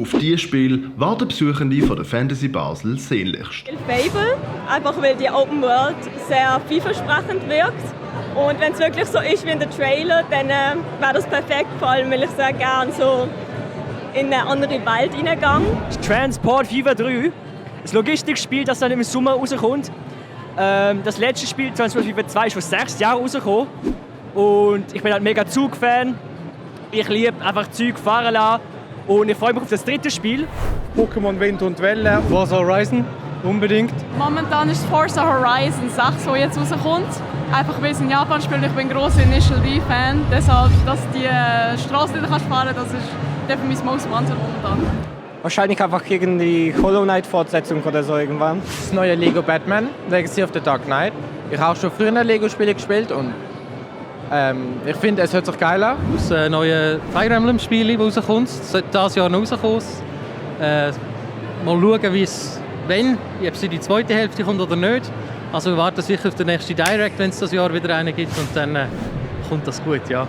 Auf dieses Spiel warten Besuchende von der Fantasy Basel sehnlichst. Fable, einfach weil die Open World sehr vielversprechend wirkt. Und wenn es wirklich so ist wie in der Trailer, dann wäre das perfekt, vor allem weil ich sehr gerne so in eine andere Welt hineingehe. Transport Fever 3, das Logistikspiel, das dann im Sommer rauskommt. Das letzte Spiel, Transport Fever 2, ist vor 6 Jahren rausgekommen. Und ich bin halt mega Zug-Fan. Ich liebe einfach Zug fahren lassen. Und ich freue mich auf das dritte Spiel. Pokémon Wind und Welle, Forza Horizon, unbedingt. Momentan ist Forza Horizon 6, das jetzt rauskommt. Einfach weil es in Japan spielt. Ich bin ein grosser Initial D-Fan. Deshalb, dass die Straße nicht fahren kann, das ist definitiv mein Most Wanted momentan. Wahrscheinlich einfach irgendwie Hollow Knight Fortsetzung oder so irgendwann. Das neue Lego Batman, Legacy of the Dark Knight. Ich habe auch schon früher Lego-Spiele gespielt und ich finde, es hört sich geil an. Das neue Fire Emblem-Spiel, das rauskommt, sollte dieses Jahr noch rauskommen. Mal schauen, wie es, ob es in die zweite Hälfte kommt oder nicht. Also wir warten sicher auf den nächsten Direct, wenn es das Jahr wieder einen gibt und dann kommt das gut, ja.